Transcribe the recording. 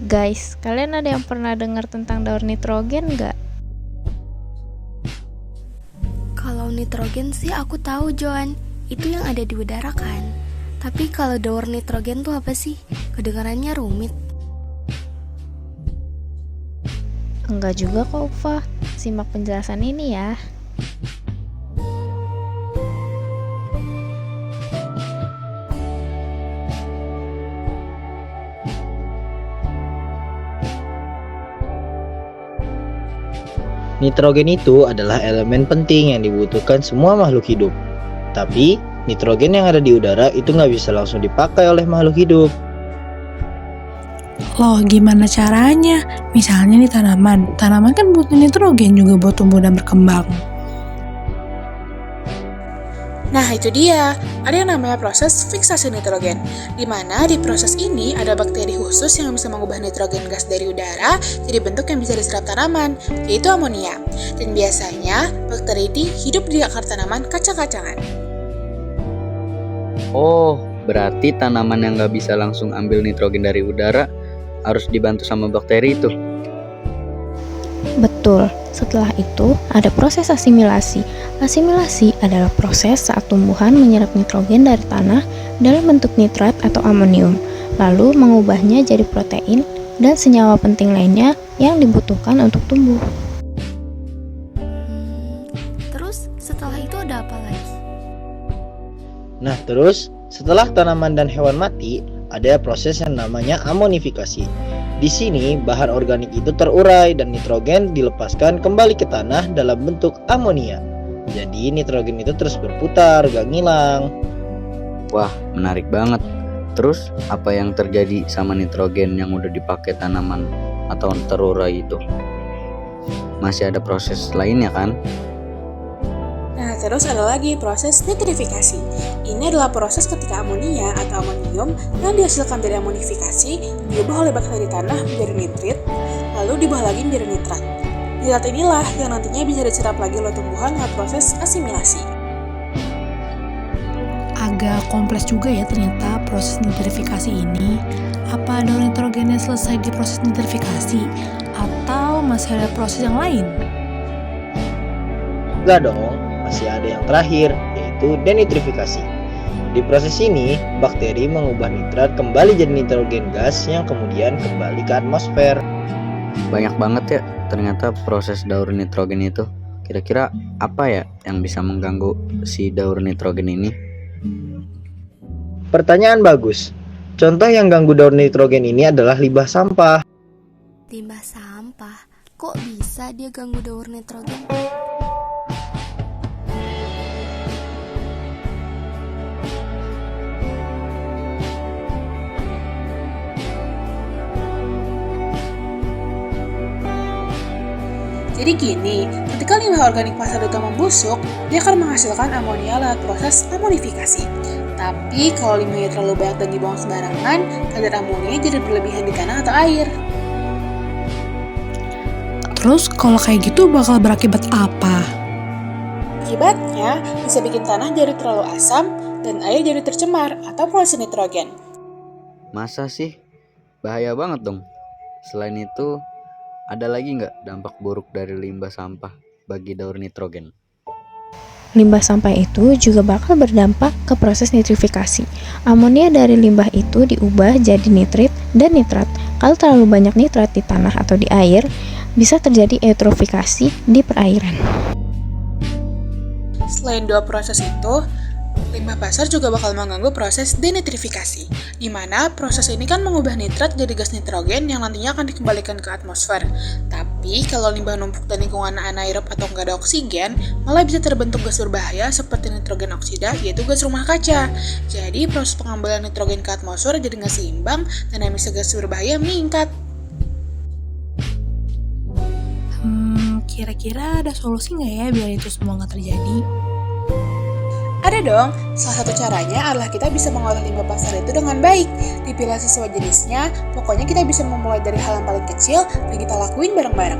Guys, kalian ada yang pernah dengar tentang daur nitrogen nggak? Kalau nitrogen sih aku tahu, Joan. Itu yang ada di udara kan? Tapi kalau daur nitrogen tuh apa sih? Kedengarannya rumit. Enggak juga kok, Ufa. Simak penjelasan ini ya. Nitrogen itu adalah elemen penting yang dibutuhkan semua makhluk hidup. Tapi, nitrogen yang ada di udara itu nggak bisa langsung dipakai oleh makhluk hidup. Loh, gimana caranya? Misalnya nih tanaman kan butuh nitrogen juga buat tumbuh dan berkembang. Nah itu dia, ada yang namanya proses fiksasi nitrogen, di mana di proses ini ada bakteri khusus yang bisa mengubah nitrogen gas dari udara jadi bentuk yang bisa diserap tanaman, yaitu amonia. Dan biasanya bakteri ini hidup di akar tanaman kacang-kacangan. Oh, berarti tanaman yang nggak bisa langsung ambil nitrogen dari udara harus dibantu sama bakteri itu. Betul, setelah itu ada proses asimilasi. Asimilasi adalah proses saat tumbuhan menyerap nitrogen dari tanah dalam bentuk nitrat atau amonium, lalu mengubahnya jadi protein dan senyawa penting lainnya yang dibutuhkan untuk tumbuh. Terus setelah itu ada apa lagi? Nah, terus setelah tanaman dan hewan mati, ada proses yang namanya amonifikasi. Di sini, bahan organik itu terurai dan nitrogen dilepaskan kembali ke tanah dalam bentuk amonia. Jadi, nitrogen itu terus berputar, gak ngilang. Wah, menarik banget. Terus, apa yang terjadi sama nitrogen yang udah dipakai tanaman atau terurai itu? Masih ada proses lainnya kan? Nah, terus ada lagi proses nitrifikasi. Ini adalah proses ketika amonia atau amonium yang dihasilkan dari amonifikasi diubah oleh bakteri tanah menjadi nitrit, lalu diubah lagi menjadi nitrat. Nitrat inilah yang nantinya bisa diserap lagi oleh tumbuhan lewat proses asimilasi. Agak kompleks juga ya ternyata proses nitrifikasi ini. Apa daur nitrogennya selesai di proses nitrifikasi? Atau masih ada proses yang lain? Enggak dong, masih ada yang terakhir, yaitu denitrifikasi. Di proses ini, bakteri mengubah nitrat kembali jadi nitrogen gas yang kemudian kembali ke atmosfer. Banyak banget ya ternyata proses daur nitrogen itu. Kira-kira apa ya yang bisa mengganggu si daur nitrogen ini? Pertanyaan bagus. Contoh yang ganggu daur nitrogen ini adalah limbah sampah. Limbah sampah. Kok bisa dia ganggu daur nitrogen? Jadi gini, ketika limbah organik pasar itu membusuk, dia akan menghasilkan amonia lewat proses amonifikasi. Tapi kalau limbahnya terlalu banyak dan dibuang sembarangan, kadar amonia jadi berlebihan di tanah atau air. Terus kalau kayak gitu bakal berakibat apa? Akibatnya bisa bikin tanah jadi terlalu asam dan air jadi tercemar atau polusi nitrogen. Masa sih? Bahaya banget dong. Selain itu, ada lagi nggak dampak buruk dari limbah sampah bagi daur nitrogen? Limbah sampah itu juga bakal berdampak ke proses nitrifikasi. Amonia dari limbah itu diubah jadi nitrit dan nitrat. Kalau terlalu banyak nitrat di tanah atau di air, bisa terjadi eutrofikasi di perairan. Selain dua proses itu, limbah pasar juga bakal mengganggu proses denitrifikasi, di mana proses ini kan mengubah nitrat jadi gas nitrogen yang nantinya akan dikembalikan ke atmosfer. Tapi kalau limbah numpuk dan lingkungan anaerob atau nggak ada oksigen, malah bisa terbentuk gas berbahaya seperti nitrogen oksida, yaitu gas rumah kaca. Jadi proses pengambilan nitrogen ke atmosfer jadi nggak seimbang dan emisi gas berbahaya meningkat. Kira-kira ada solusi nggak ya biar itu semua nggak terjadi? Ada dong, salah satu caranya adalah kita bisa mengolah limbah pasar itu dengan baik. Dipilah sesuai jenisnya, pokoknya kita bisa memulai dari hal yang paling kecil dan kita lakuin bareng-bareng.